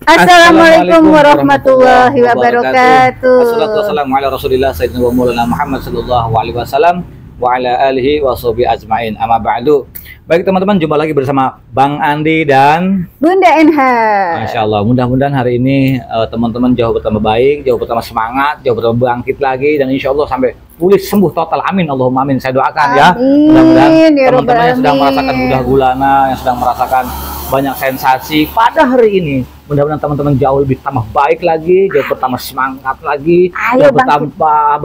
Assalamualaikum warahmatullahi wabarakatuh. Wassalamualaikum warahmatullahi wabarakatuh. Muhammad sallallahu alaihi wasallam wa ala alihi wa sahbihi ajmain. Amma ba'du. Baik teman-teman, jumpa lagi bersama Bang Andi dan Bunda NH. Masya Allah, mudah-mudahan hari ini teman-teman jauh bertambah baik, jauh bertambah semangat, jauh bertambah bangkit lagi, dan insya Allah sampai pulih sembuh total. Amin, Allahumma amin. Saya doakan ya. Mudah-mudahan teman-teman yang sedang merasakan gundah gulana, yang sedang merasakan banyak sensasi pada hari ini, mudah-mudahan teman-teman jauh lebih tambah baik lagi, jauh bertambah semangat lagi, jauh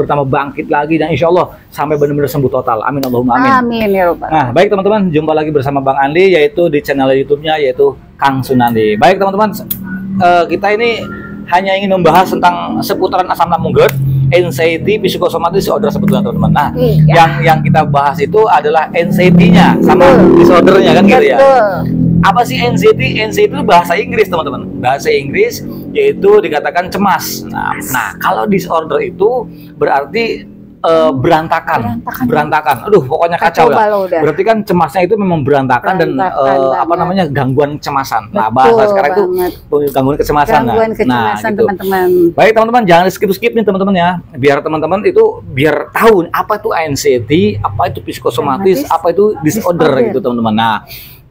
bertambah bangkit lagi, dan insya Allah sampai benar-benar sembuh total. Amin, Allahumma amin. Amin ya Rabbal. Nah, baik teman-teman, jumpa lagi bersama Bang Andi, yaitu di channel YouTube-nya yaitu Kang Sunandi. Baik teman-teman, kita ini hanya ingin membahas tentang seputaran asam lambung GERD, anxiety, psikosomatis disorder sebetulnya teman-teman. Nah, yang kita bahas itu adalah anxiety-nya sama disordernya kan gitu ya. Apa sih anxiety? Anxiety itu bahasa Inggris teman-teman. Bahasa Inggris yaitu dikatakan cemas. Nah, kalau disorder itu berarti berantakan. Aduh, pokoknya kacau lah. Berarti kan cemasnya itu memang berantakan dan apa namanya, gangguan kecemasan. Nah, bahasa sekarang itu gangguan kecemasan. Nah, gitu. Teman-teman. Baik teman-teman, jangan skip nih teman-teman ya. Biar teman-teman itu biar tahu apa itu anxiety, apa itu psikosomatis, apa itu disorder gitu teman-teman. Nah,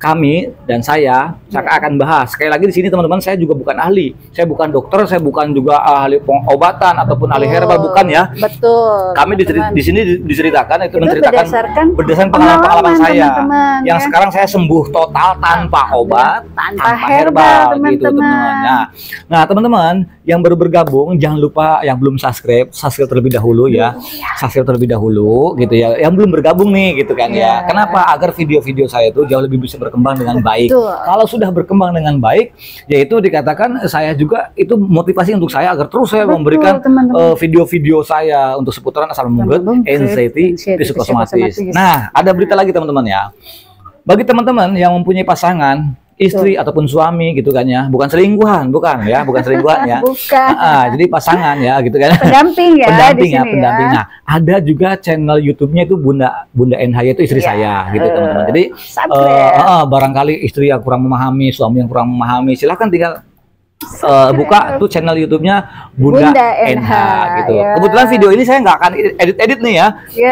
kami dan saya akan bahas. Sekali lagi di sini teman-teman, saya juga bukan ahli. Saya bukan dokter, saya bukan juga ahli pengobatan ataupun ahli herbal, bukan ya. Betul. Kami di sini diceritakan itu menceritakan berdasarkan pengalaman saya yang sekarang saya sembuh total tanpa obat, tanpa herbal gitu teman-teman. Nah, teman-teman yang baru bergabung jangan lupa, yang belum subscribe terlebih dahulu ya. Subscribe terlebih dahulu gitu ya. Yang belum bergabung nih gitu kan ya. Kenapa? Agar video-video saya itu jauh lebih bisa berkembang dengan baik. Kalau sudah berkembang dengan baik, yaitu dikatakan saya juga itu motivasi untuk saya agar terus saya memberikan video-video saya untuk seputaran asam lambung GERD, anxiety, psikosomatis. Nah, ada berita lagi teman-teman ya. Bagi teman-teman yang mempunyai pasangan, istri ataupun suami gitu kan ya, bukan selingkuhan, bukan ya. Jadi pasangan ya gitu kan. Pendamping ya. Pendamping. Nah, ada juga channel YouTube-nya itu Bunda NH, itu istri saya gitu teman-teman. Jadi barangkali istri yang kurang memahami, suami yang kurang memahami, silahkan tinggal buka tuh channel YouTube-nya Bunda NH gitu. Kebetulan video ini saya nggak akan edit nih ya,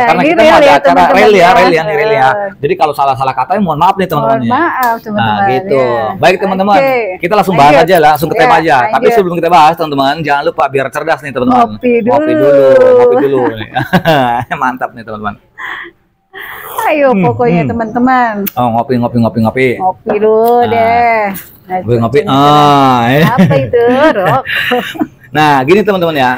karena kita ada acara real ya. Jadi kalau salah-salah kata mohon maaf nih teman-teman. Maaf teman-teman. Nah gitu. Baik teman-teman, kita langsung bahas aja, langsung ke tema aja. Tapi sebelum kita bahas teman-teman, jangan lupa biar cerdas nih teman-teman. Ngopi dulu. Mantap nih teman-teman. Ayo pokoknya teman-teman. Ngopi. Ngopi dulu deh. Ngopi. Apa itu, Rok? Nah, gini teman-teman ya.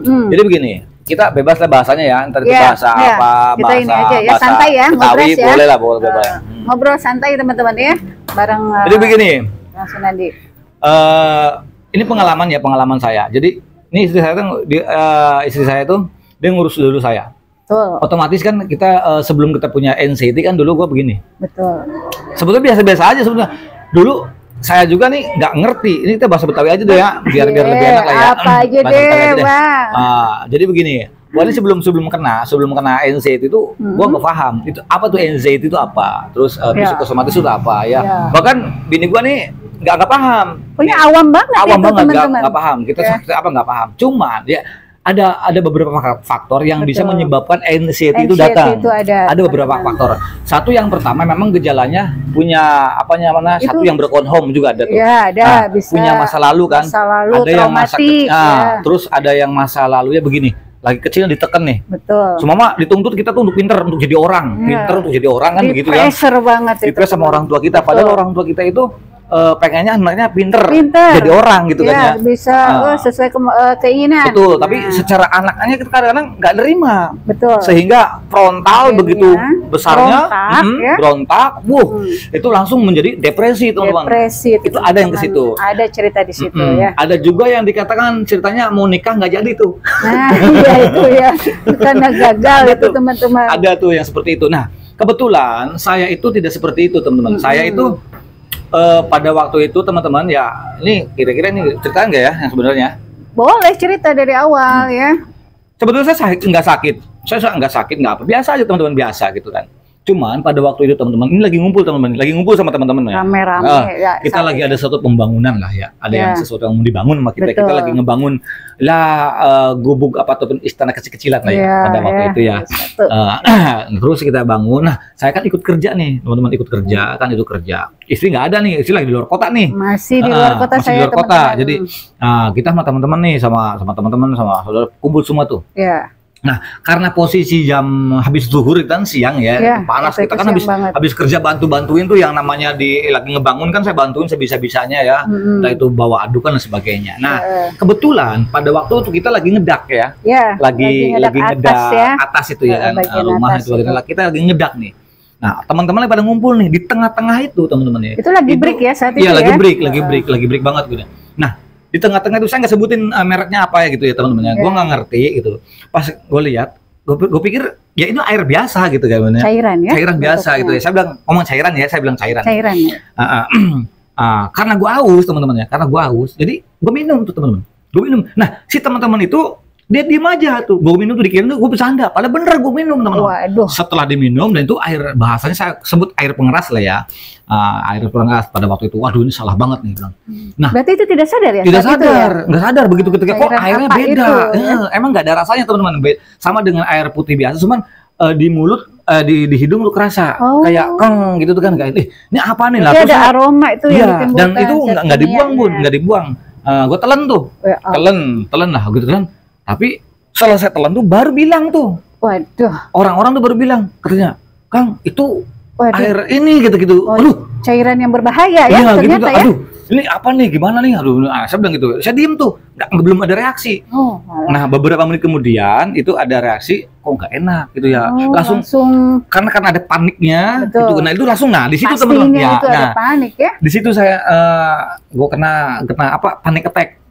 Jadi begini, kita bebas lah bahasanya ya. Ntar itu bahasa apa, kita ini aja ya, santai ya, Betawi ya. boleh lah, boleh. Ngobrol santai teman-teman ya, bareng. Jadi begini, langsung nanti. ini pengalaman saya. Jadi ini istri saya tuh dia ngurus dulu saya. Betul. Otomatis kan kita sebelum kita punya anxiety kan dulu gua begini. Betul. Sebetulnya biasa-biasa aja sebetulnya. Dulu saya juga nih nggak ngerti. Ini kita bahasa Betawi aja deh ya, biar lebih enak lah ya. Apa aja deh, Bang. Jadi begini, gua ini sebelum kena anxiety itu gua nggak paham itu apa tuh anxiety itu apa. Terus psikosomatis itu apa ya. Bahkan bini gua nih nggak paham. Punya awam banget nggak paham. Kita nggak paham. Cuman ya ada beberapa faktor yang bisa menyebabkan anxiety itu datang. Ada beberapa faktor. Satu, yang pertama memang gejalanya punya satu yang broken home juga ada tuh. Ya, ada, bisa. Punya masa lalu kan. Ada yang terus ada yang masa lalunya begini. Lagi kecil ditekan nih. Betul. Semua ditungtut kita tuh untuk pinter, untuk jadi orang. Pinter untuk jadi orang kan begitu kan. Pressure banget itu. Pressure sama orang tua kita. Padahal orang tua kita itu pengennya anaknya pinter jadi orang gitu kan ya, bisa sesuai keinginan. Betul, tapi secara anaknya kita kadang-kadang nggak nerima. Betul. Sehingga frontal begitu besarnya berontak, itu langsung menjadi depresi teman-teman. Itu ada yang ke situ. Ada cerita di situ ya. Ada juga yang dikatakan ceritanya mau nikah nggak jadi tuh. Nah, iya itu ya, karena gagal itu teman-teman. Ada tuh yang seperti itu. Nah, kebetulan saya itu tidak seperti itu teman-teman. Saya itu pada waktu itu teman-teman ya, ini kira-kira ini cerita nggak ya yang sebenarnya? Boleh cerita dari awal ya. Sebetulnya saya nggak sakit, nggak apa, biasa aja teman-teman, biasa gitu kan. Cuman pada waktu itu teman-teman ini lagi ngumpul sama teman-teman ya. Rame-rame ya. Kita lagi ada suatu pembangunan lah ya. Ada yang sesuatu yang mau dibangun sama kita. Kita lagi ngebangun gubuk apa ataupun istana kecil-kecilan lah ya pada waktu itu ya. Terus kita bangun. Nah, saya kan ikut kerja nih, teman-teman ikut kerja kan itu kerja. Istri nggak ada nih, istri lagi di luar kota nih. Masih di luar kota masih di luar kota. Jadi kita sama teman-teman nih sama teman-teman sama saudara kumpul semua tuh. Iya. Nah, karena posisi jam habis zuhur kan siang ya, panas kita kan habis kerja bantuin tuh yang namanya lagi ngebangun kan saya bantuin sebisa-bisanya ya. Entah itu bawa adukan dan sebagainya. Nah, kebetulan pada waktu itu kita lagi ngedak ya. Lagi ngedak atas itu ya kan rumah itu kita lagi ngedak nih. Nah, teman-teman pada ngumpul nih di tengah-tengah itu teman-teman ya. Itu lagi break ya saat itu ya? Iya, lagi break banget gitu. Nah, di tengah-tengah itu saya nggak sebutin mereknya apa ya gitu ya teman-teman ya. Gue nggak ngerti gitu. Pas gue lihat, gue pikir ya ini air biasa gitu kan. Cairan ya? Cairan biasa gitu ya. Saya bilang ngomong cairan ya, saya bilang cairan. Cairan ya. Karena gue haus teman-teman ya, karena gue haus. Jadi gue minum tuh teman-teman. Gue minum. Nah si teman-teman itu dia diem aja tuh. Gue minum tuh dikira tuh gue bercanda. Padahal bener gue minum teman-teman. Setelah diminum dan itu air bahasanya saya sebut air pengeras lah ya. Air pengeras pada waktu itu. Waduh ini salah banget nih bilang. Nah, berarti itu tidak sadar ya? Tidak sadar, nggak sadar begitu ketika kok airnya beda. Emang nggak ada rasanya teman-teman. Sama dengan air putih biasa, cuman di mulut, di hidung lu kerasa kayak keng gitu tuh kan kayak ini apa nih lah? Ada aroma itu ya, dan itu nggak dibuang bun, nggak dibuang. Gue telan tuh, telan lah gitu kan. Tapi selesai telan tuh baru bilang tuh. Waduh. Orang-orang tuh baru bilang katanya, Kang itu air ini gitu-gitu. Aduh, cairan yang berbahaya ya ternyata ya. Aduh, ini apa nih? Gimana nih? Aduh, saya bilang gitu. Saya diem tuh, belum ada reaksi. Nah, beberapa menit kemudian itu ada reaksi, kok nggak enak gitu ya. Langsung karena ada paniknya gitu. Nah, itu langsung di situ teman-teman ya. Ada panik ya. Di situ saya gue kena apa? Panik attack.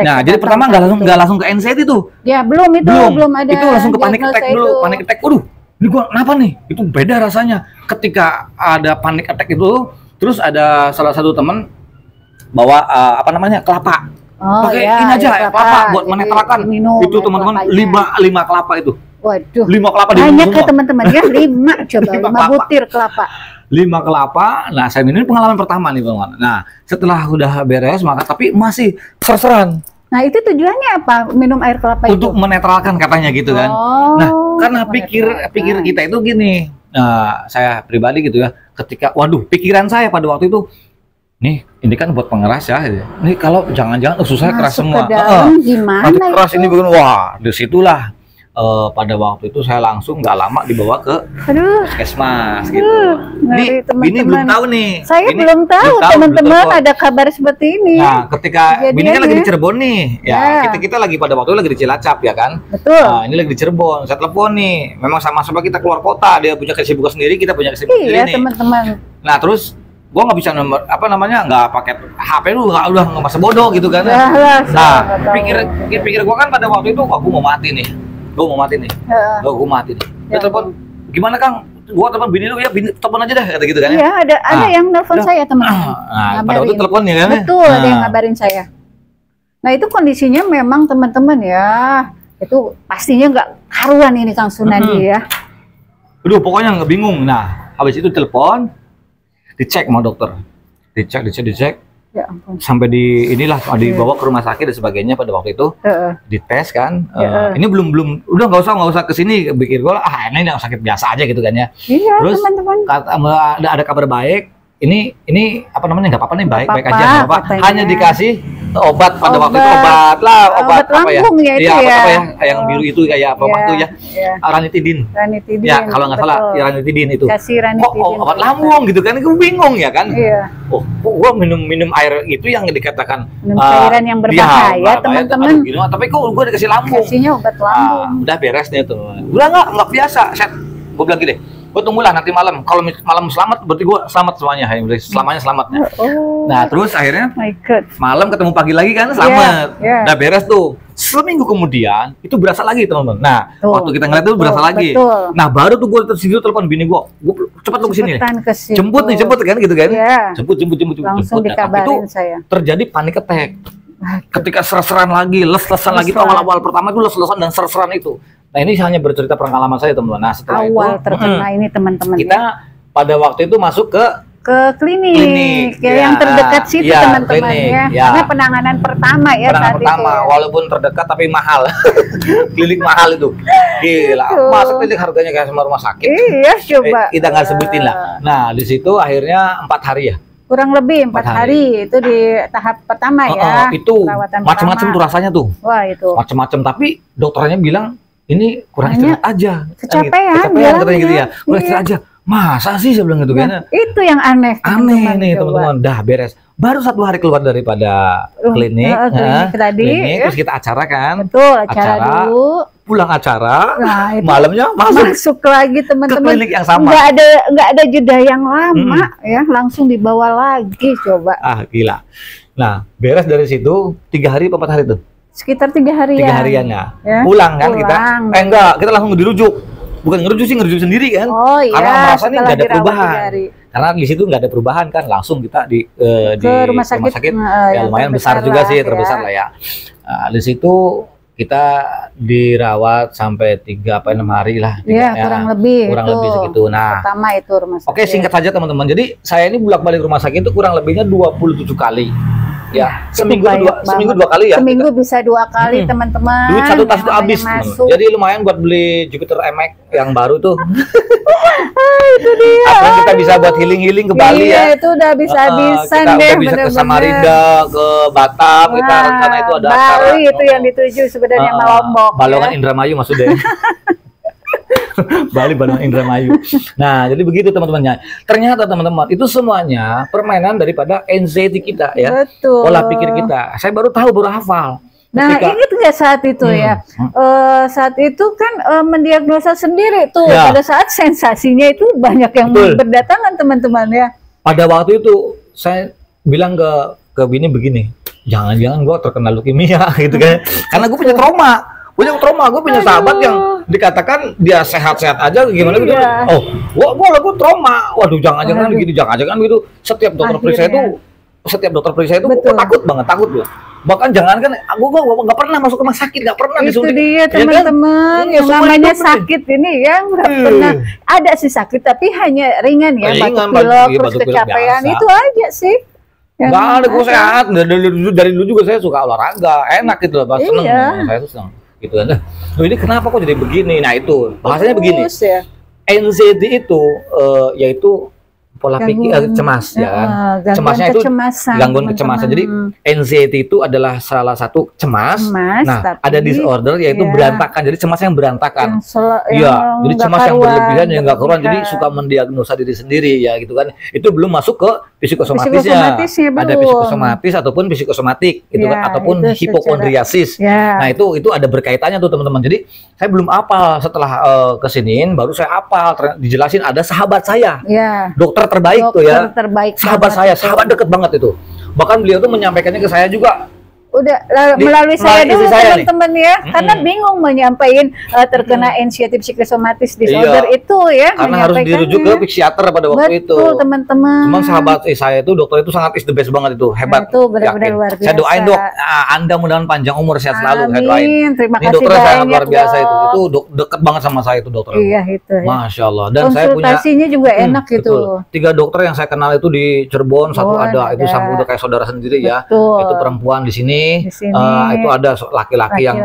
Nah, jadi pertama nggak langsung ke NCT tuh. Ya, belum ada. Itu langsung ke panik attack dulu. Panik attack. Waduh, ini gua kenapa nih? Itu beda rasanya. Ketika ada panik attack itu, terus ada salah satu teman bawa kelapa. Pakai ini aja kelapa buat menetralkan. Itu teman-teman 5 kelapa itu. Waduh. 5 kelapa banyak ya teman-teman ya. 5 coba 5 butir kelapa. 5 kelapa. Nah, saya minum pengalaman pertama nih, Bang. Nah, setelah udah beres tapi masih ser-seran. Nah, itu tujuannya apa? Minum air kelapa itu? Untuk menetralkan katanya gitu kan. Nah, karena pikir kita itu gini. Nah, saya pribadi gitu ya. Ketika pikiran saya pada waktu itu ini kan buat pengeras ya. Ini kalau jangan-jangan ususnya keras semua. Gimana keras ini begini. Wah, disitulah pada waktu itu saya langsung nggak lama dibawa ke puskesmas gitu. Ini belum tahu nih. Saya belum tahu teman-teman ada kabar seperti ini. Nah, ketika ini kan lagi di Cirebon nih, ya kita lagi pada waktu itu lagi di Cilacap ya kan. Betul. Nah, ini lagi di Cirebon. Saya telepon nih. Memang sama-sama kita keluar kota. Dia punya kesibukan sendiri, kita punya kesibukan sendiri nih. Iya teman-teman. Nah terus gua nggak bisa nggak pakai HP lu, udah nggak masa bodoh gitu kan. Nah pikir gua kan pada waktu itu gua mau mati nih. Gue mau mati nih. Dia telepon, gimana Kang? Gua telepon bini lu ya, telepon aja dah kata gitu kan ya. Iya, ada yang nelfon saya teman-teman. Nah, pada waktu telepon ya kan. Betul, ada yang ngabarin saya. Nah, itu kondisinya memang teman-teman ya. Itu pastinya nggak karuan ini Kang Sunandi ya. Aduh, pokoknya nggak bingung. Nah, habis itu telepon, dicek sama dokter. Dicek. Ya ampun. Sampai dibawa ke rumah sakit dan sebagainya pada waktu itu dites kan. Ini belum udah nggak usah kesini, pikir gue ini yang sakit biasa aja gitu kan ya. Iya, terus teman-teman. Ada kabar baik. Ini apa namanya, nggak apa-apa nih, baik aja nggak apa. Hanya dikasih obat pada waktu itu, obat lambung ya itu ya, yang biru itu kayak apa tuh ya, ranitidin ya kalau nggak salah ya, ranitidin itu. Kasih ranitidin. Obat lambung gitu kan, gue bingung ya kan. Gue minum air itu yang dikatakan cairan yang berbahaya teman-teman. Tapi kok gue dikasih lambung. Kasihnya obat lambung. Udah beres nih tuh. Udah nggak biasa. Gue bilang gini, gue tunggulah nanti malam. Kalau malam selamat, berarti gue selamat semuanya. Selamanya selamatnya. Nah terus akhirnya malam ketemu pagi lagi kan, selamat. Udah beres tuh. Seminggu kemudian itu berasa lagi teman-teman. Nah waktu kita ngeliat itu berasa lagi. Nah baru tuh gue tersidur telepon bini gue cepat lu kesini. Jemput kan gitu kan. Jemput. Langsung dikabarin saya. Terjadi panik attack. Ketika ser-seran lagi, les-lesan lagi tuh awal-awal pertama itu les-lesan dan ser-seran itu. Nah ini hanya bercerita pengalaman saya teman-teman. Nah setelah awal itu terkena ini teman-teman, kita pada waktu itu masuk ke klinik ya, yang terdekat situ teman-teman ya. Karena penanganan pertama ya penanganan saat pertama, itu. walaupun terdekat tapi mahal. Klinik mahal itu. Gila, masa klinik harganya kayak sama rumah sakit. Iya, coba. Kita nggak sebutin lah. Nah, di situ akhirnya 4 hari ya. Kurang lebih 4 hari itu di tahap pertama ya. Itu macam-macam tuh rasanya tuh. Wah, itu. Macam-macam, tapi dokternya bilang ini kurang istirahat aja. Kecapean katanya gitu ya. Kurang istirahat aja. Masa sih saya bilang gitu kan? Itu yang aneh. Aneh nih teman-teman. Dah beres. Baru 1 hari keluar daripada klinik. Tadi. Terus kita acara kan? Betul, acara dulu. Pulang acara, nah, malamnya masuk lagi teman-teman. Ke klinik yang sama. Nggak ada jeda yang lama ya, langsung dibawa lagi coba. Ah gila. Nah beres dari situ 3 hari apa 4 hari tuh? Sekitar 3 harian. 3 harian ya. Pulang kan kita? Enggak, kita langsung dirujuk. Bukan ngerujuk sih, ngerujuk sendiri kan? Oh iya. Karena merasa nih nggak ada perubahan. Karena di situ nggak ada perubahan kan, langsung kita di rumah sakit ya lumayan besar juga sih, terbesar lah ya. Nah, di situ kita dirawat sampai 3 apa 6 hari lah. Iya, kurang lebih segitu. Nah, pertama itu rumah sakit. Oke, singkat saja teman-teman. Jadi saya ini bolak-balik rumah sakit itu kurang lebihnya 27 kali. Ya, seminggu 2 kali ya. Seminggu bisa 2 kali teman-teman. Duit 1 tas itu habis. Jadi lumayan buat beli Jupiter MX yang baru tuh. Itu dia. Akhirnya kita bisa buat healing ke Bali ya. Iya, itu udah bisa-habisan deh. Kita udah bisa ke Samarinda, ke Batam, kita rencana itu ada acara. Bali itu yang dituju sebenarnya Lombok. Balongan Indramayu maksudnya. Bali Balongan Indramayu. Nah, jadi begitu teman-temannya. Ternyata teman-teman itu semuanya permainan daripada anxiety kita ya. Betul. Pola pikir kita. Saya baru tahu, baru hafal. Nah, ingat nggak saat itu ya? Saat itu kan mendiagnosa sendiri tuh. Pada saat sensasinya itu banyak yang berdatangan teman-teman ya. Pada waktu itu saya bilang ke bini begini, jangan-jangan gue terkena leukemia gitu kan? Karena gue punya trauma. Gue punya sahabat yang dikatakan dia sehat-sehat aja gimana gitu. Oh, gue trauma. Waduh, jangan-jangan begitu, jangan-jangan gitu. Setiap dokter periksa itu gue takut gue. Bahkan jangankan gue nggak pernah masuk rumah sakit, nggak pernah disuntik. Itu dia teman-teman, yang namanya sakit ini ya nggak pernah. Ada sih sakit tapi hanya ringan ya, batuk pilek, terus kecapean itu aja sih. Nggak ada, gue sehat. Dari dulu juga saya suka olahraga, enak gitu loh, seneng. Saya tuh seneng gitu kan. Loh ini kenapa kok jadi begini? Nah itu bahasanya begini. Anxiety itu yaitu pola pikir cemas ya kan. Cemasnya itu gangguan kecemasan. Jadi anxiety itu adalah salah satu cemas. Nah, ada disorder yaitu berantakan. Jadi cemas yang berantakan. Iya, jadi cemas yang berlebihan yang enggak karuan. Jadi suka mendiagnosa diri sendiri ya gitu kan. Itu belum masuk ke psikosomatisnya. Ada psikosomatis ataupun psikosomatik gitu kan, ataupun hipokondriasis. Nah, itu ada berkaitannya tuh teman-teman. Jadi saya belum hafal, setelah kesiniin baru saya hafal, dijelasin ada sahabat saya. Dokter terbaik tuh ya, sahabat saya, sahabat deket banget itu. Bahkan beliau tuh menyampaikannya ke saya juga. Udah melalui saya dulu teman-teman ya, karena bingung menyampaikan terkena anxiety psikosomatis disorder itu ya. Karena harus dirujuk ke psikiater pada waktu itu. Betul teman-teman. Memang sahabat saya itu dokter itu sangat is the best banget itu, hebat. Itu benar-benar luar biasa. Saya doain dok, Anda mudah-mudahan panjang umur, sehat selalu. Saya doain. Terima kasih. Ini dokter sangat luar biasa itu deket banget sama saya itu dokter. Iya itu. Masya Allah. Dan saya punya konsultasinya juga enak gitu. 3 dokter yang saya kenal itu di Cirebon, satu ada itu sama udah kayak saudara sendiri ya. Itu perempuan di sini. Itu ada laki-laki yang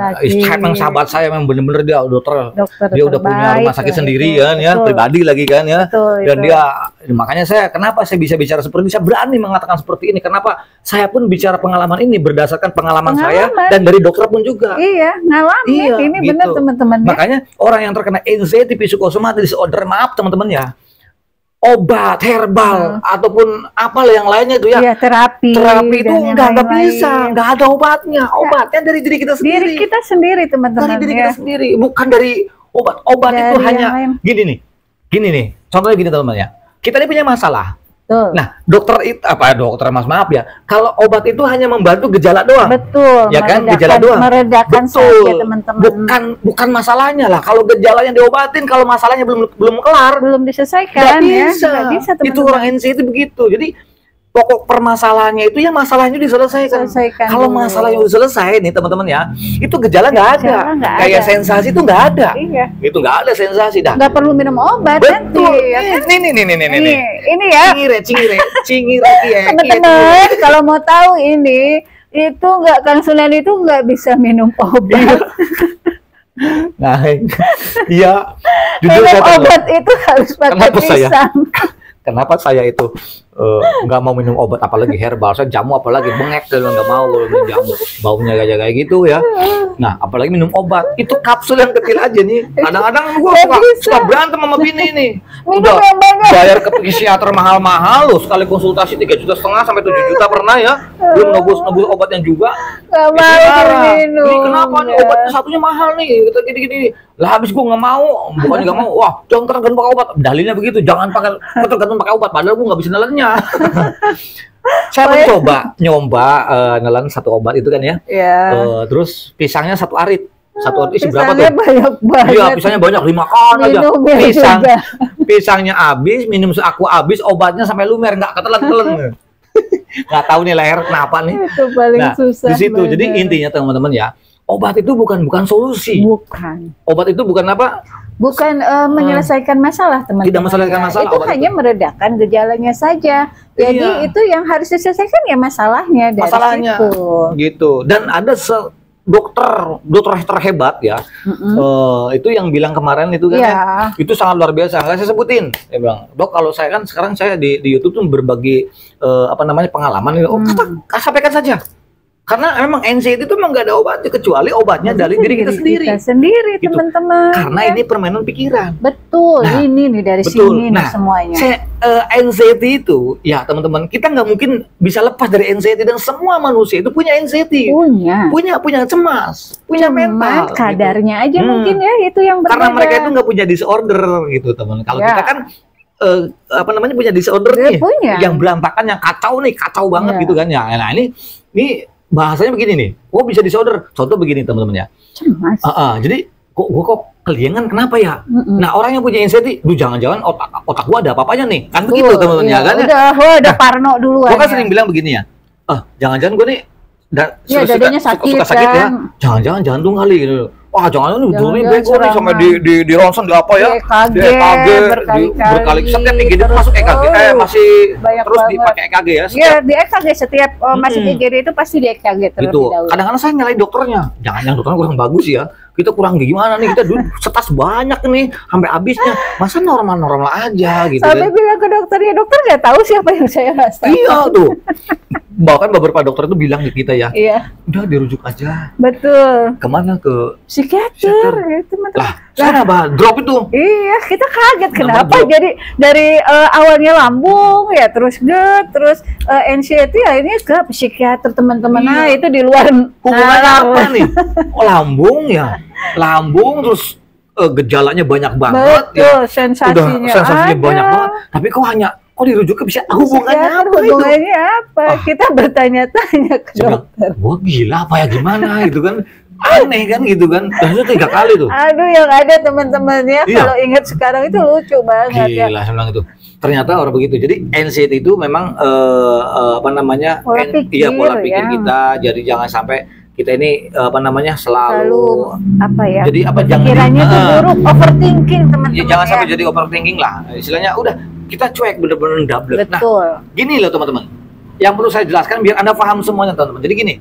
sahabat saya yang bener-bener dia dokter dia udah punya rumah sakit sendiri kan ya, pribadi lagi kan ya. Dan dia makanya kenapa saya bisa bicara seperti ini, saya berani mengatakan seperti ini, kenapa saya pun bicara pengalaman ini berdasarkan pengalaman saya dan dari dokter pun juga. Iya, ngalamin ini gitu. Benar teman-teman ya. Makanya orang yang terkena anxiety psikosomatis disorder, maaf teman-teman ya, obat herbal ataupun apalah yang lainnya itu ya, terapi itu nggak bisa, nggak ada obatnya. Obatnya dari diri kita sendiri, teman-teman. Dari diri kita sendiri, bukan dari obat itu hanya gini nih, contohnya gini teman-teman ya, kita ini punya masalah. Nah, dokter maaf ya, kalau obat itu hanya membantu gejala doang. Betul. Ya kan, gejala doang. Meredakan saja teman-teman. Bukan masalahnya lah. Kalau gejalanya diobatin, kalau masalahnya belum kelar, belum diselesaikan nggak bisa. Nggak bisa, teman-teman. Itu orang anxiety begitu. Jadi pokok permasalahannya itu ya masalahnya diselesaikan. Kalau masalahnya udah selesai nih teman-teman ya, itu gejala nggak ada. Kayak sensasi itu nggak ada. Iya. Itu nggak ada sensasi dah. Nggak perlu minum obat. Betul. Nanti, ya kan? Nih. Ini ya. Cingire. Teman-teman, kalau mau tahu ini, itu nggak Kang Sunan itu nggak bisa minum obat. Nah, iya. Jujur minum saya obat itu harus pakai pisang. Kenapa saya itu nggak mau minum obat, apalagi herbal? Saya jamu apalagi bengek, dan nggak mau minum jamu, baunya kayak gitu ya. Nah, apalagi minum obat, itu kapsul yang kecil aja nih. Kadang-kadang gua suka berantem sama bini nih. Udah bayar ke psikiater mahal-mahal loh, sekali konsultasi 3,5 juta sampai 7 juta pernah ya. Belum nebus obatnya juga. Nggak mau minum. Ini kenapa nih obatnya satunya mahal nih? Gini. Lah habis gua nggak mau, bukannya nggak mau. Wah, jangan tergantung pakai obat. Dalilnya begitu, jangan tergantung pakai obat. Padahal gua nggak bisa nelennya. Saya mencoba nelen satu obat itu kan ya. Terus pisangnya satu arit. Satu arit isi berapa tuh? Banyak banget. Iya, pisangnya banyak 5 kon aja. Pisangnya habis, minum aku habis, obatnya sampai lumer, nggak ketelan. Nggak tahu nih leher kenapa nih. Itu paling susah. Di situ. Jadi intinya teman-teman ya, obat itu bukan solusi. Bukan. Obat itu bukan apa? Bukan menyelesaikan masalah, teman-teman. Tidak menyelesaikan masalah. Itu hanya meredakan gejalanya saja. Jadi itu yang harus diselesaikan ya masalahnya dari situ. Gitu. Dan ada dokter terhebat ya. Itu yang bilang kemarin itu kan itu sangat luar biasa. Nggak saya sebutin. Dia bilang, "Dok, kalau saya kan sekarang saya di YouTube tuh berbagi pengalaman. Sampaikan saja. Karena memang anxiety itu memang nggak ada obatnya, kecuali obatnya dari diri kita sendiri. Gitu. Teman-teman. Karena ini permainan pikiran. Betul. Nah, ini nih dari sini nih semuanya. Anxiety itu, ya teman-teman, kita nggak mungkin bisa lepas dari anxiety, dan semua manusia itu punya anxiety. Punya cemas, punya mental. Kadarnya gitu aja mungkin ya itu yang berbeda. Karena mereka itu nggak punya disorder gitu, teman. Kalau kita kan punya disorder nih, yang berantakan, yang kacau banget gitu kan ya. Nah ini bahasanya begini nih, bisa disorder. Contoh begini teman-teman ya. Cemas. Jadi kok keliengan kenapa ya? Nah, orang yang punya anxiety, jangan-jangan otak gua ada apa-apanya nih. Kan begitu teman-teman ya kan? Udah parno duluan. Gua kan sering bilang begini ya. Jangan-jangan gua nih dadanya suka sakit ya. Jangan-jangan jantung kali gitu. Wah, jangan ini bego nih sampai di ronsen di apa ya? EKG berkali setiap IGD masuk EKG masih terus dipakai EKG ya? Iya, di EKG setiap masuk IGD itu pasti di EKG terus. Gitu. Kadang-kadang saya nyalain dokternya. Jangan dokternya kurang bagus ya. Kita kurang gimana nih, kita dulu setas banyak nih sampai habisnya. Masa normal-normal aja gitu. Sampai bilang ke dokternya, dokter nggak tahu siapa yang saya rasakan. Iya tuh. Bahkan beberapa dokter itu bilang ke kita ya, udah dirujuk aja. Betul. Kemana? Ke psikiater ya, teman-teman. Sana drop itu. Iya, kita kaget kenapa. Jadi dari awalnya lambung ya, terus terus anxiety akhirnya ke psikiater, teman-teman. Nah, itu di luar hubungannya apa nih? Lambung ya. Lambung terus gejalanya banyak banget. Betul, sensasinya banyak banget. Tapi kok dirujuk ke hubungannya apa? Kita bertanya-tanya ke dokter. Wah, gila apa ya, gimana gitu kan? Aneh kan gitu kan? Terus 3 kali tuh. Aduh, yang ada teman-teman ya, kalau ingat sekarang itu lucu banget. Gila, saya bilang itu. Ternyata orang begitu. Jadi anxiety itu memang pola pikir kita. Jadi jangan sampai kita ini selalu jadi pikirannya itu buruk, overthinking, teman-teman. Ya, jangan sampai jadi overthinking lah. Istilahnya udah kita cuek, bener-bener double. Betul. Nah, gini loh teman-teman. Yang perlu saya jelaskan biar Anda paham semuanya teman-teman. Jadi gini.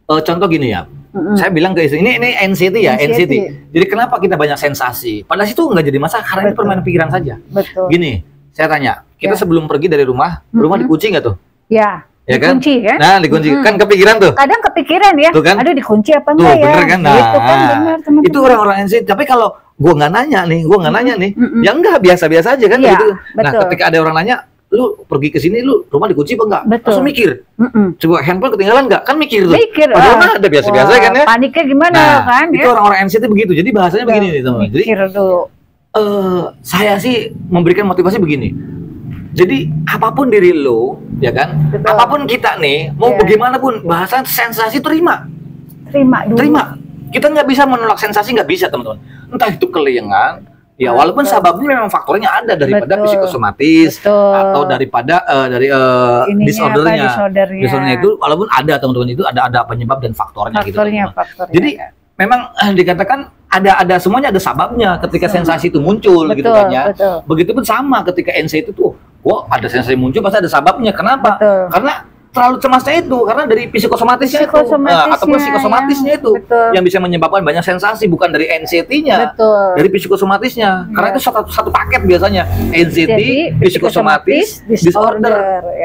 Contoh gini ya. Saya bilang ke istri, ini anxiety ya, anxiety. Jadi kenapa kita banyak sensasi? Padahal itu nggak jadi masalah, karena ini permainan pikiran saja. Betul. Gini, saya tanya, kita sebelum pergi dari rumah dikunci nggak tuh? Ya. Ya dikunci kan? Nah, dikunci. Kan kepikiran tuh. Kadang kepikiran ya. Tuh kan? Aduh, dikunci apa enggak ya? Bener kan? Nah, gitu kan, bener, teman-teman. Itu orang-orang anxiety. Tapi kalau gua nggak nanya nih, ya enggak, biasa-biasa aja kan gitu. Nah, ketika ada orang nanya, lu pergi ke sini, lu rumah dikunci apa enggak? Langsung mikir. Coba handphone ketinggalan enggak? Kan mikir tuh. Padahal mah ada biasa-biasa kan ya. Paniknya gimana kan? Itu orang-orang anxiety begitu. Jadi bahasanya begini nih, teman-teman. Jadi mikir dulu. Saya sih memberikan motivasi begini. Jadi apapun diri lo, ya kan? Betul. Apapun kita nih, mau bagaimanapun, bahasa sensasi terima dulu. Terima. Kita nggak bisa menolak sensasi, nggak bisa teman-teman. Entah itu keliengan, Ya, walaupun sababnya memang faktornya ada daripada psikosomatis atau daripada disordernya. Disordernya itu walaupun ada teman-teman, itu ada penyebab dan faktornya gitu. Jadi memang dikatakan ada semuanya ada sababnya ketika sensasi itu muncul gitu kan ya. Begitupun sama ketika NC itu tuh, ada sensasi muncul pasti ada sababnya. Kenapa? Karena terlalu cemasnya itu, karena dari psikosomatisnya itu ataupun psikosomatisnya itu yang bisa menyebabkan banyak sensasi, bukan dari NCT-nya, dari psikosomatisnya. Karena itu satu paket biasanya, NCT, psikosomatis, disorder,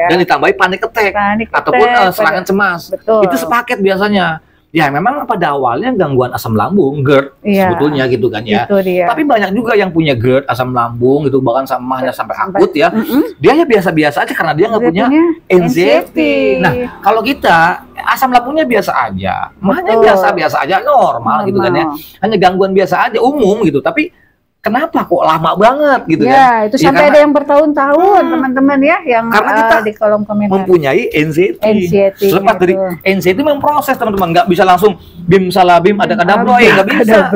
dan ditambahi panic attack ataupun serangan cemas. Itu sepaket biasanya. Ya memang pada awalnya gangguan asam lambung, GERD sebetulnya gitu kan ya. Tapi banyak juga yang punya GERD, asam lambung gitu, bahkan samanya sampai akut ya. Dia ya biasa-biasa aja karena dia nggak punya anxiety. Nah kalau kita asam lambungnya biasa aja, mahnya biasa-biasa aja, normal gitu kan ya. Hanya gangguan biasa aja, umum gitu. Tapi kenapa kok lama banget gitu kan? Itu sampai ada yang bertahun-tahun teman-teman ya, yang karena kita di kolom komentar mempunyai anxiety. Selepas dari anxiety memproses teman-teman, nggak bisa langsung bim salah bim ada kadabra, nggak bisa.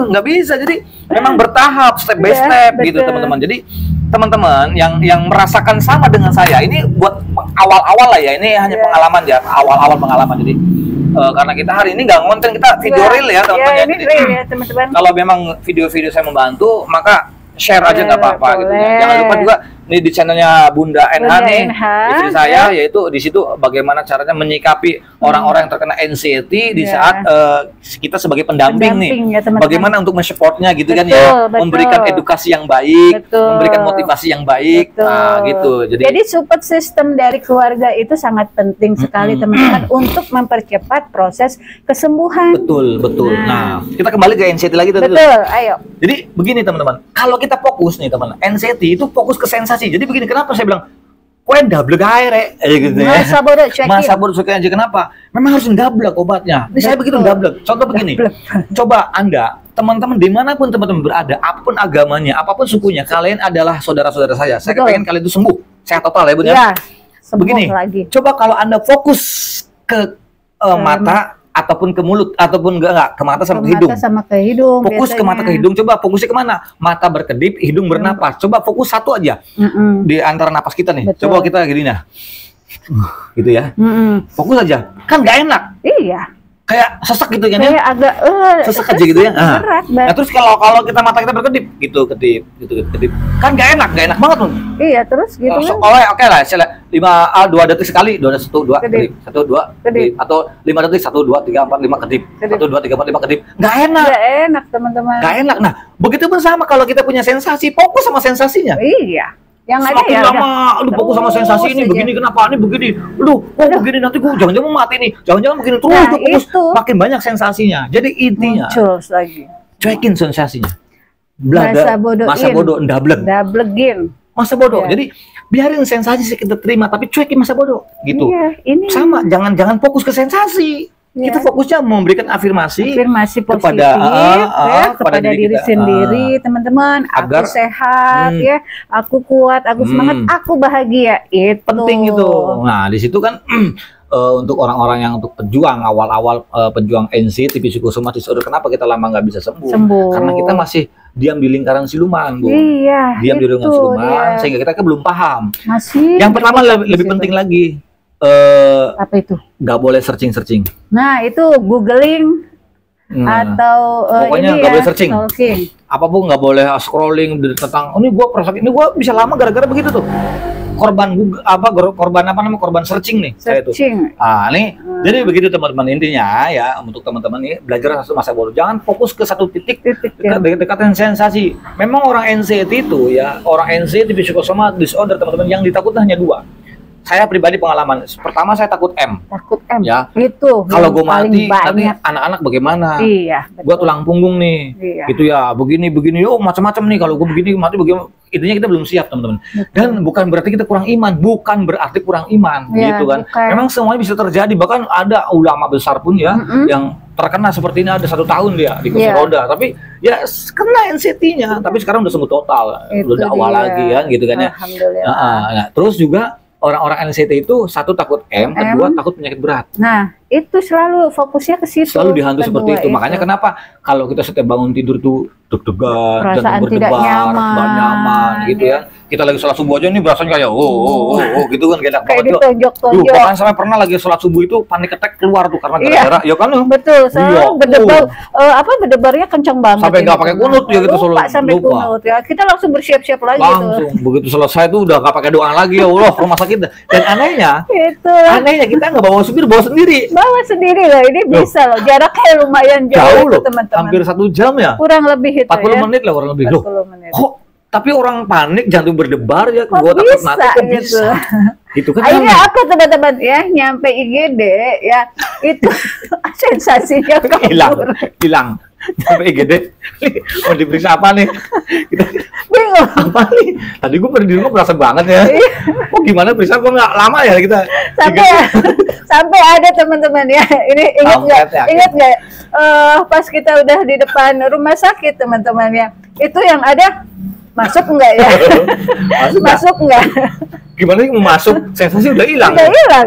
Nggak bisa. Jadi memang bertahap, step by step gitu teman-teman. Jadi teman-teman yang merasakan sama dengan saya, ini buat awal-awal lah ya, ini hanya pengalaman ya, awal-awal pengalaman. Jadi karena kita hari ini nggak ngonten, kita video real ya teman-teman. Kalau memang video-video saya membantu, maka share aja nggak apa-apa gitu ya. Jangan lupa juga nih di channelnya Bunda NH nih, istri saya, yaitu di situ bagaimana caranya menyikapi orang-orang yang terkena anxiety di saat kita sebagai pendamping nih, bagaimana untuk mensupportnya gitu kan ya, memberikan edukasi yang baik, memberikan motivasi yang baik, gitu. Jadi support system dari keluarga itu sangat penting sekali teman-teman untuk mempercepat proses kesembuhan. Betul. Nah, kita kembali ke anxiety lagi tadi. Ayo. Jadi begini teman-teman, kalau kita fokus nih teman, anxiety itu fokus ke sensasi. Jadi begini, kenapa saya bilang kuen double gaire gitu ya. Masa bodoh cekin aja, kenapa? Memang harus gablek obatnya. Ini saya begitu gablek. Contoh begini. Coba Anda, teman-teman dimanapun teman-teman berada, apapun agamanya, apapun sukunya, kalian adalah saudara-saudara saya. Saya pengen kalian itu sembuh, sehat total ya Bun ya. Begini, coba kalau Anda fokus ke mata ataupun ke mulut, ataupun enggak ke mata sama ke hidung. Fokus biasanya. Ke mata ke hidung, coba fokusnya kemana? Mata berkedip, hidung bernapas. Coba fokus satu aja di antara napas kita nih. Coba kita gini nah, gitu ya. Fokus aja, kan nggak enak. Iya. Kayak sesak gitu kan ya? Kayak agak sesak aja gitu ya. Nah terus kalau kita mata kita berkedip, gitu kedip, kan nggak enak banget loh. Iya terus gitu. Oke lah, 2 detik sekali, 2 kedip, 1 2 kedip, atau 5 detik 1 2 3 4 5 kedip, 1 2 3 4 5 kedip. Nggak enak teman-teman. Nggak enak. Nah begitu pun sama kalau kita punya sensasi, fokus sama sensasinya. Iya. Yang semakin ada lama, lu fokus sama sensasi ini aja. Begini kenapa ini begini, begini nanti gua jangan-jangan mau mati nih, jangan-jangan begini terus fokus, makin banyak sensasinya. Jadi intinya muncul lagi, cuekin sensasinya. Masa bodoh, ndablegin. Masa bodoh. Jadi biarin sensasi kita terima, tapi cuekin masa bodoh gitu. Ini sama, jangan fokus ke sensasi. Kita fokusnya memberikan afirmasi positif kepada diri sendiri, teman-teman. Aku sehat ya, aku kuat, aku semangat, aku bahagia. Itu penting itu. Nah di situ kan untuk orang-orang yang untuk pejuang awal-awal pejuang anxiety, psikosomatis disorder, kenapa kita lama nggak bisa sembuh? Karena kita masih diam di lingkaran siluman, Bu. Diam di lingkaran siluman, sehingga kita kan belum paham. Yang pertama lebih penting lagi. Apa itu? Nggak boleh searching. Nah itu googling atau pokoknya nggak boleh searching. Apapun nggak boleh scrolling tentang ini gua perasaan ini gua bisa lama gara-gara begitu tuh. Korban korban searching nih. Saya itu. Nih jadi begitu teman-teman, intinya ya untuk teman-teman ini belajar masa bodoh. Jangan fokus ke satu titik dekatan sensasi. Memang orang anxiety itu ya, orang anxiety psikosomatis disorder teman-teman yang ditakutkan hanya 2. Saya pribadi pengalaman, pertama saya takut M. Ya. Itu. Kalau gue mati, nanti anak-anak bagaimana? Iya. Gue tulang punggung nih. Gitu ya. Begini. Macam-macam nih. Kalau gue begini mati bagaimana? Intinya kita belum siap teman-teman. Dan bukan berarti kita kurang iman. Gitu kan. Memang semuanya bisa terjadi. Bahkan ada ulama besar pun ya yang terkena seperti ini, ada 1 tahun dia di kursi roda. Tapi ya kena anxiety-nya. Tapi sekarang udah sembuh total. Udah awal lagi ya, gitu kan ya. Alhamdulillah. Nah, terus juga orang-orang NCT itu satu takut kedua takut penyakit berat. Nah, itu selalu fokusnya ke situ. Selalu dihantu seperti itu. Makanya kenapa kalau kita setiap bangun tidur tuh deg-degan, jantung berdebar, nggak nyaman gitu ya. Kita lagi sholat subuh aja nih berasanya kayak gitu kan, kayak ditonjok-tonjok. Bahkan sampai pernah lagi sholat subuh itu panik attack keluar tuh karena gara-gara ya kan. Betul, soalnya berdebar berdebarnya kencang banget. Sampai nggak pakai kunut ya gitu sholat. Sampai kunut ya. Kita langsung bersiap-siap lagi langsung begitu selesai tuh udah nggak pakai doa lagi, ya Allah rumah sakit. Dan anehnya kita nggak bawa supir, bawa sendiri. Bawa sendiri loh, ini bisa loh. Jaraknya lumayan jauh loh, teman-teman. Hampir 1 jam ya. Kurang lebih itu 40 menit lah kurang lebih. 40 menit. Kok tapi orang panik, jantung berdebar ya, gua takut mati kok bisa. Gitu kan. Akhirnya apa teman-teman ya, nyampe IGD ya, itu sensasinya hilang. Nyampe IGD, mau diperiksa apa nih? Kita bingung. Apa nih? Tadi gua di rumah berasa banget ya. Oh gimana periksa kok nggak lama ya kita? Sampai ada teman-teman ya, ini ingat nggak? Pas kita udah di depan rumah sakit teman-teman ya, itu yang ada masuk enggak ya? Masuk enggak? Gimana mau masuk? Sensasi udah hilang.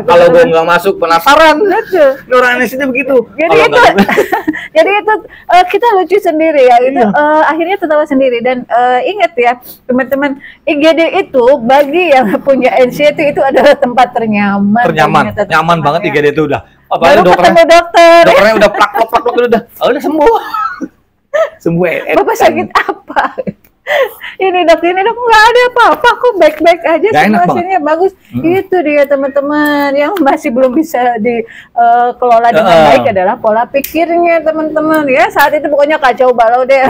Kalau gue nggak masuk penasaran. Betul. Orang anestesi begitu. Jadi itu kita lucu sendiri ya. Itu akhirnya tertawa sendiri. Dan ingat ya teman-teman, IGD itu bagi yang punya NCT itu adalah tempat ternyaman. Nyaman banget IGD itu udah. Baru ketemu dokternya udah plak udah sembuh. Sembuh. Bapak sakit apa? Ini dok nggak ada apa-apa, kok baik-baik aja, situasinya bagus. Itu dia teman-teman, yang masih belum bisa dikelola dengan baik adalah pola pikirnya teman-teman ya. Saat itu pokoknya kacau balau deh.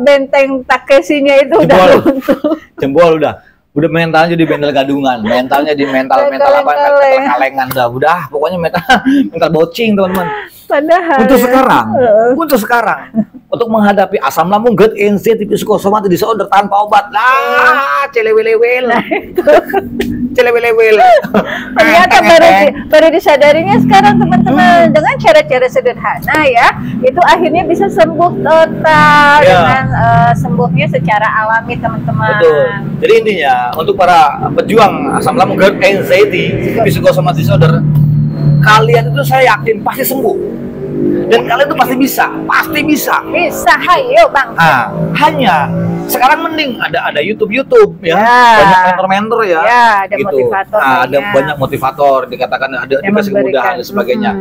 Benteng Takeshinya itu udah runtuh. Jempol udah mentalnya jadi mental gadungan, mentalnya di mental kalengan udah pokoknya mental bocing teman-teman. Padahal untuk sekarang untuk menghadapi asam lambung, GERD, NCT, psikosomatik disorder tanpa obat celewel. Ternyata baru disadarinya sekarang teman-teman, dengan cara-cara sederhana ya, itu akhirnya bisa sembuh total dengan sembuhnya secara alami teman-teman. Betul. Jadi intinya untuk para pejuang asam lambung, GERD, NCT, psikosomatik disorder, kalian itu saya yakin pasti sembuh. Dan kalian itu pasti bisa. Hayo bang. Hanya sekarang mending ada YouTube ya. Banyak mentor ya. Ada gitu. Motivator. Ada banyak motivator, dikatakan ada dikasih kemudahan dan sebagainya.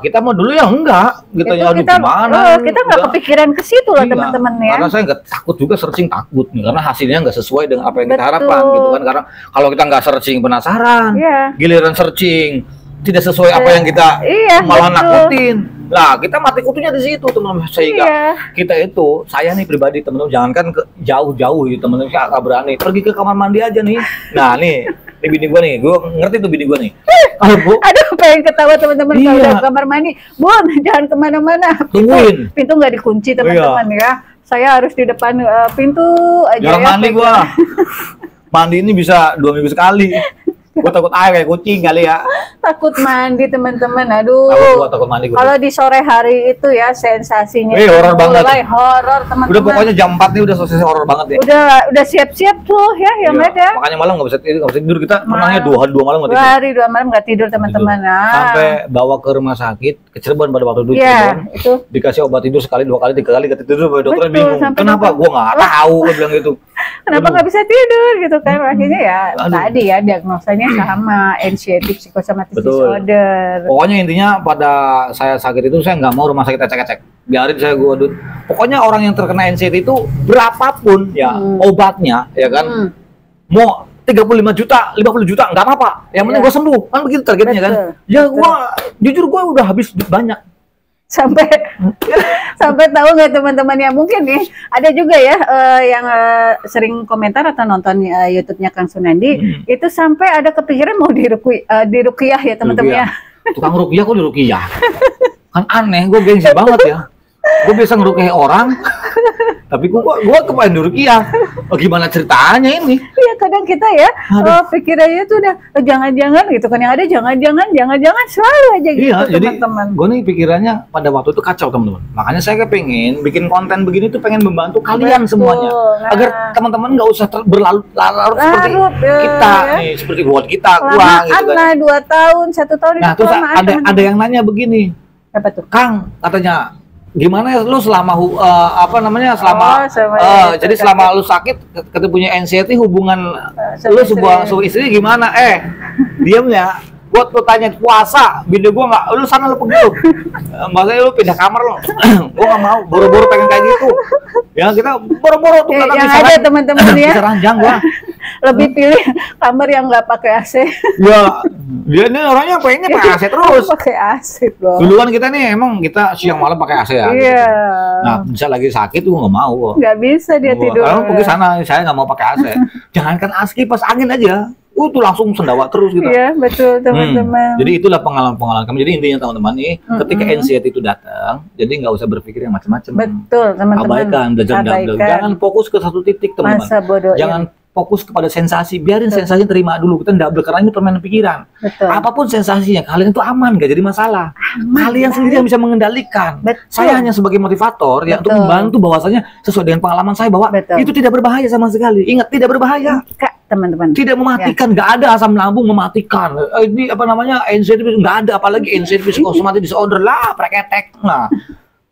Kita mau dulu ya enggak gitu ya, gimana? Kita nggak kepikiran ke situ loh teman-teman ya. Karena saya nggak takut juga searching, takut nih karena hasilnya nggak sesuai dengan apa yang kita harapkan gitu kan. Karena kalau kita nggak searching penasaran, giliran searching tidak sesuai apa yang kita malah nakutin. Lah kita mati kutunya di situ teman-teman. Sehingga kita itu, saya nih pribadi teman-teman, jangankan ke jauh-jauh ya teman-teman, saya agak berani pergi ke kamar mandi aja nih. Nah nih bini gue nih, gue ngerti tuh bini gue nih. Aduh pengen ketawa teman-teman kalau udah kamar mandi, Bun jangan kemana-mana. Tungguin. Pintu nggak dikunci teman-teman ya. Saya harus di depan pintu aja. Jarang mandi gue. Mandi ini bisa 2 minggu sekali. Gue takut air kayak kucing kali ya. Takut mandi teman-teman, aduh. Takut mandi. Kalau di sore hari itu ya sensasinya. Horor banget. Horor teman-teman. Udah pokoknya jam 4 nih udah selesai horor banget ya. Udah siap-siap tuh ya yang ada. Makanya malam nggak bisa tidur, kita pernahnya 2 malam nggak tidur. 2 hari 2 malam nggak tidur teman-teman. Sampai bawa ke rumah sakit ke Cirebon pada waktu itu. Itu dikasih obat tidur sekali 2 kali 3 kali nggak tidur, dokter bingung. Kenapa? Gue nggak tahu, gue bilang gitu. Kenapa nggak bisa tidur gitu kan? Akhirnya ya tadi ya diagnosanya sama anxiety psikosomatik disorder. Pokoknya intinya pada saya sakit itu saya nggak mau rumah sakit ecek-ecek. Biarin saya pokoknya orang yang terkena anxiety itu berapapun ya obatnya ya kan. Mau 35 juta, 50 juta nggak apa-apa. Yang penting gue sembuh. Kan begitu targetnya kan. Ya jujur gue udah habis banyak. Sampai tahu nggak teman-teman ya, mungkin nih ada juga ya yang sering komentar atau nonton YouTube-nya Kang Sunandi itu sampai ada kepikiran mau diruqyah ya teman-teman ya. Tukang ruqyah kok diruqyah? Kan aneh, gue gengsi banget ya. Gue biasa ngerukiah orang, tapi gue kepengen dirukiah. Oh, gimana ceritanya ini? Iya, kadang kita ya pikirannya tuh udah jangan-jangan gitu kan, yang ada jangan-jangan selalu aja gitu. Iya, teman-teman. Gue nih pikirannya pada waktu itu kacau teman-teman. Makanya saya kepengen bikin konten begini tuh pengen membantu kalian semuanya, agar teman-teman nggak usah berlarut seperti kita nih, seperti buat kita, gua gitu kan. 2 tahun, 1 tahun. Nah, terus ada yang nanya begini. Apa tuh? Kang, katanya, gimana ya lu selama selama lu sakit ketika punya anxiety, hubungan lu sebuah istri gimana? Diam ya. Gua tuh tanya puasa, bini gua nggak, lu sana lu pergi lu. Maksudnya lu pindah kamar lu. Gua nggak mau, boro-boro pengen kayak gitu. Ya kita boro-boro tuh yang ada teman-teman ya. Bisa ranjang gua. Lebih pilih kamar yang nggak pakai AC. Ya, dia ini orangnya pengennya pakai AC terus. Pakai AC loh. Duluan kita nih emang kita siang malam pakai AC ya. Iya. Gitu. Nah, bisa lagi sakit gua nggak mau. Nggak bisa dia tidur. Kalau pergi sana, saya nggak mau pakai AC. Jangankan AC, pas angin aja. Tuh langsung sendawa terus gitu. Iya, betul teman-teman. Jadi itulah pengalaman-pengalaman kami. Jadi intinya teman-teman nih, ketika anxiety itu datang, jadi nggak usah berpikir yang macam-macam. Betul teman-teman. Abaikan, belajar. Jangan fokus ke satu titik teman-teman. Masa bodoh. Jangan fokus kepada sensasi, biarin sensasi terima dulu. Kita nggak karena ini permainan pikiran. Betul. Apapun sensasinya, kalian itu aman, nggak jadi masalah. Kalian sendiri yang bisa mengendalikan. Betul. Saya hanya sebagai motivator ya untuk membantu bahwasanya sesuai dengan pengalaman saya bahwa itu tidak berbahaya sama sekali. Ingat, tidak berbahaya. Teman-teman. Tidak mematikan, nggak ada asam lambung mematikan. Ini apa namanya, anxiety nggak ada, apalagi anxiety psychosomatic disorder lah, preketek. Nah,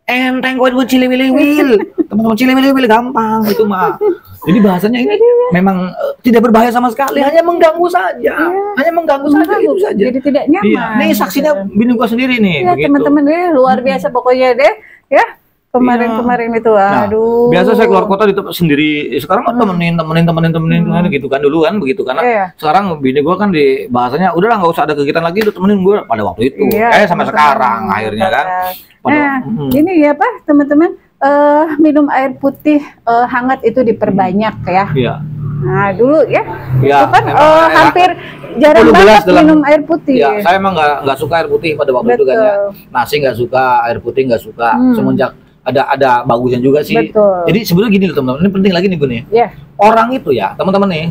enteng gue cilewil-wil, teman-teman cilewil gampang itu mah. Jadi bahasanya ini memang tidak berbahaya sama sekali, hanya mengganggu saja, hanya mengganggu saja itu saja. Jadi tidak nyaman. Iya. Nih saksinya bini gua sendiri nih. Ya, teman-teman deh luar biasa pokoknya deh, ya. Kemarin itu, aduh. Biasa saya keluar kota di tempat sendiri. Sekarang temenin gitu kan, dulu kan begitu karena sekarang bini gua kan di bahasanya udahlah nggak usah ada kegiatan lagi, udah temenin gua pada waktu itu. Sampai sekarang akhirnya kan. Ini ya Pak, teman-teman, minum air putih hangat itu diperbanyak ya. Iya. Nah dulu ya, itu kan hampir jarang banget minum air putih. Ya, saya emang nggak suka air putih pada waktu itu kan ya. Nasi nggak suka, air putih nggak suka. Semenjak ada bagusnya juga sih. Betul. Jadi sebenarnya gini loh teman-teman, ini penting lagi nih gue nih. Orang itu ya teman-teman nih,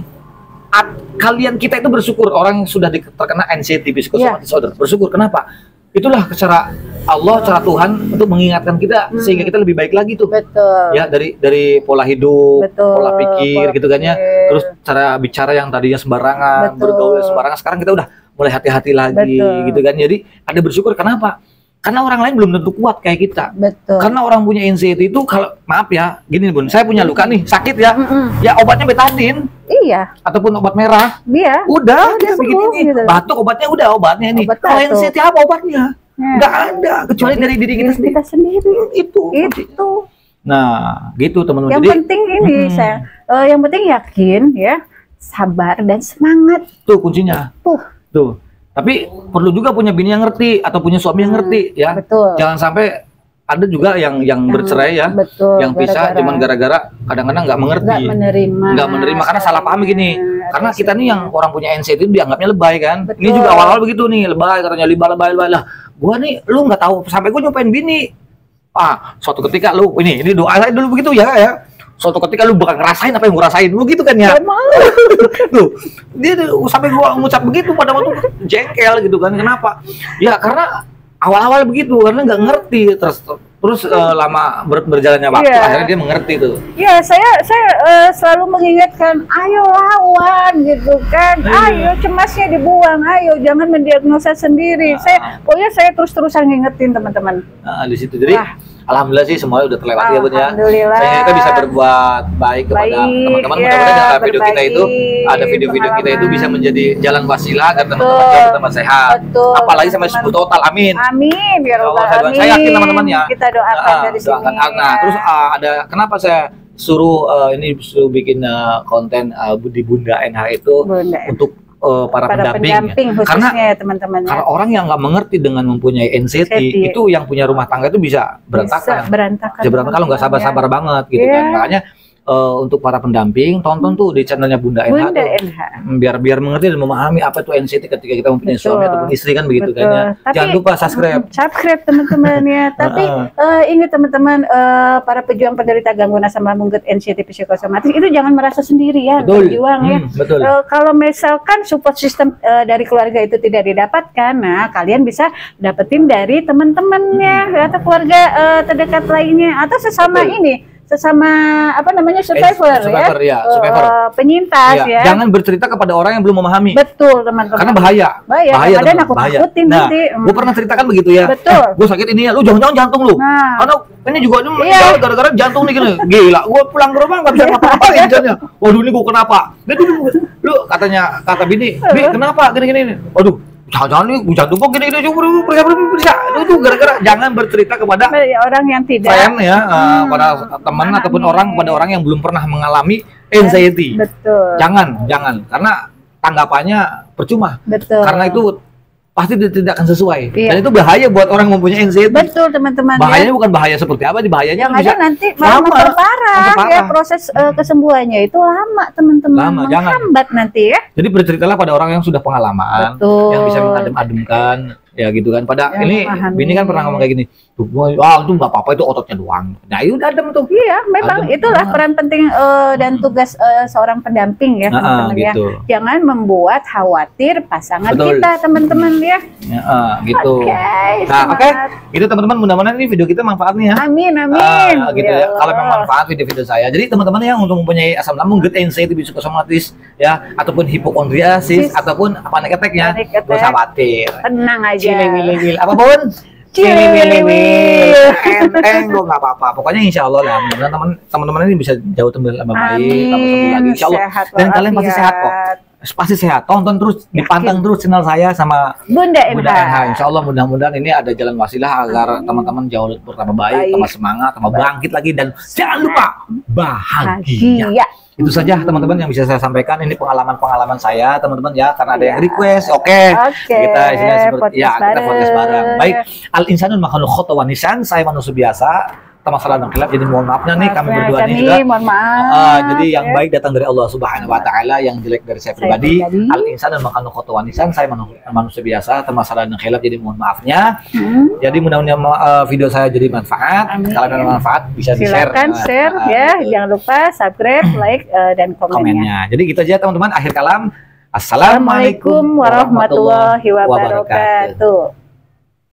kalian kita itu bersyukur orang yang sudah terkena anxiety psychosomatic disorder. Bersyukur kenapa? Itulah cara Allah, cara Tuhan untuk mengingatkan kita sehingga kita lebih baik lagi tuh. Betul. Ya dari pola hidup, pola pikir gitu kan ya. Terus cara bicara yang tadinya sembarangan, bergaul sembarangan, sekarang kita udah mulai hati-hati lagi gitu kan. Jadi ada bersyukur kenapa? Karena orang lain belum tentu kuat kayak kita. Betul. Karena orang punya anxiety itu kalau maaf ya, gini Bun, saya punya luka nih, sakit ya. Ya obatnya betadine. Iya. Ataupun obat merah. Iya. Udah kita bikin ini. Gitu. Batuk obatnya ini. Kalau anxiety apa obatnya? Nggak ada, kecuali dari diri kita sendiri. Itu. Nah, gitu teman-teman. Yang penting ini saya, yang penting yakin ya, sabar dan semangat. Tuh kuncinya. Tuh. Tapi perlu juga punya bini yang ngerti atau punya suami yang ngerti ya. Betul. Jangan sampai ada juga yang bercerai ya, yang pisah cuman gara-gara kadang-kadang nggak mengerti, nggak menerima karena salah paham gini. Karena kita nih yang orang punya anxiety itu dianggapnya lebay kan. Betul. Ini juga awal-awal begitu nih, lebay katanya, lebay lah. Gua nih lu nggak tahu sampai gua nyobain bini. Suatu ketika lu ini doa saya dulu begitu ya. Suatu ketika lu bakal ngerasain apa yang gua rasain lu gitu kan ya. Tuh, dia sampai gua ngucap begitu pada waktu jengkel gitu kan. Kenapa? Ya karena awal-awal begitu karena nggak ngerti terus lama berjalannya waktu akhirnya dia mengerti tuh. Iya, saya selalu mengingatkan, ayo lawan gitu kan. Ayo cemasnya dibuang, ayo jangan mendiagnosa sendiri. Pokoknya saya terus-terusan ngingetin teman-teman. Nah, di situ jadi alhamdulillah sih semuanya udah terlewati ya Bun ya. Alhamdulillah. Sehingga kita bisa berbuat baik kepada teman-teman. Mudah-mudahan video kita itu ada video-video kita itu bisa menjadi jalan wasilah agar teman-teman jauh tambah sehat. Apalagi sampai sembuh total. Amin. Amin ya Rabbal alamin. Saya yakin teman-teman ya. Kita doakan dari sini. Nah, terus ada kenapa saya suruh bikin konten di Bunda NH itu untuk para pendamping karena ya, teman-teman karena orang yang nggak mengerti dengan mempunyai anxiety itu yang punya rumah tangga itu bisa berantakan kalau nggak sabar-sabar banget gitu kan. Makanya untuk para pendamping, tonton tuh di channelnya Bunda NH. Biar mengerti dan memahami apa itu NCT ketika kita mempunyai suami ataupun istri kan begitu kan ya. Jangan lupa subscribe teman-teman ya. Tapi ingat teman-teman, para pejuang penderita gangguan asam lambung NCT psikosomatis itu jangan merasa sendirian, berjuang ya. Kalau misalkan support system dari keluarga itu tidak didapatkan, nah kalian bisa dapetin dari teman-temannya atau keluarga terdekat lainnya atau sesama sesama apa namanya survivor ya, penyintas ya. Jangan bercerita kepada orang yang belum memahami. Betul teman-teman. Karena bahaya. Dan aku takutin nanti. Gue pernah ceritakan begitu ya. Betul. Gue sakit ini ya, lu jangan-jangan jantung lu. Karena ini juga meninggal gara-gara jantung nih gini. Gila, gue pulang ke rumah nggak bisa ngapa-ngapain jadinya. Waduh ini gue kenapa? Lu kata bini, kenapa gini-gini? Waduh, jangan nih jantung kok gini bisa itu gara-gara jangan bercerita kepada orang yang tidak friend ya, pada teman ataupun kepada orang yang belum pernah mengalami anxiety. Betul. Jangan karena tanggapannya percuma. Betul. Karena itu pasti tidak akan sesuai. Dan itu bahaya buat orang yang mempunyai anxiety. Betul teman-teman. Bahayanya bukan bahaya seperti apa, bahayanya yang bisa nanti malah memperparah ya, proses kesembuhannya itu lama teman-teman, menghambat nanti ya. Jadi berceritalah pada orang yang sudah pengalaman, yang bisa mengadem-ademkan ya gitu kan. Pada ini bini kan pernah ngomong kayak gini, tuh itu nggak apa-apa, itu ototnya doang. Nah itu udah adem tuh. Iya memang itulah peran penting dan tugas seorang pendamping ya teman-teman ya. Jangan membuat khawatir pasangan kita teman-teman ya. Gitu. Itu teman-teman, mudah-mudahan ini video kita manfaat nih ya. Amin. Gitu ya. Kalau memang manfaat video-video saya. Jadi teman-teman yang untuk mempunyai asam lambung, anxiety, psikosomatis ya, ataupun hipokondriasis ataupun panic attack-nya, gak usah khawatir. Tenang aja. Cilewil apapun. Cilewil. Gue nggak apa-apa. Pokoknya insya Allah lah. Teman-teman ini bisa jauh lebih baik, tambah sembuh lagi. Insya Allah. Dan kalian pasti sehat kok. Pasti sehat. Tonton terus, dipantang terus channel saya sama Bunda NH. Insya Allah mudah-mudahan ini ada jalan wasilah agar teman-teman jauh bertambah baik, tambah semangat, tambah bangkit lagi, dan jangan lupa bahagia. Itu saja teman-teman yang bisa saya sampaikan. Ini pengalaman saya teman-teman ya, karena ada yang request. Kita isinya seperti kita podcast bareng. Baik, al insanun makhluk khata wa nisan. Saya manusia biasa, masalah dan khilaf, jadi mohon maafnya nih kami berdua nih juga. Mohon maaf. Jadi yang baik datang dari Allah Subhanahu wa taala, yang jelek dari saya pribadi. Al insanun makhluk khata wa nisan. Saya manusia biasa, masalah dan khilaf, jadi mohon maafnya. Jadi mudah-mudahan video saya jadi manfaat. Kalau ada manfaat bisa di-share. Silakan share ya. Jangan lupa subscribe, like dan komennya. Jadi gitu aja teman-teman. Akhir kalam. Assalamualaikum warahmatullahi wabarakatuh.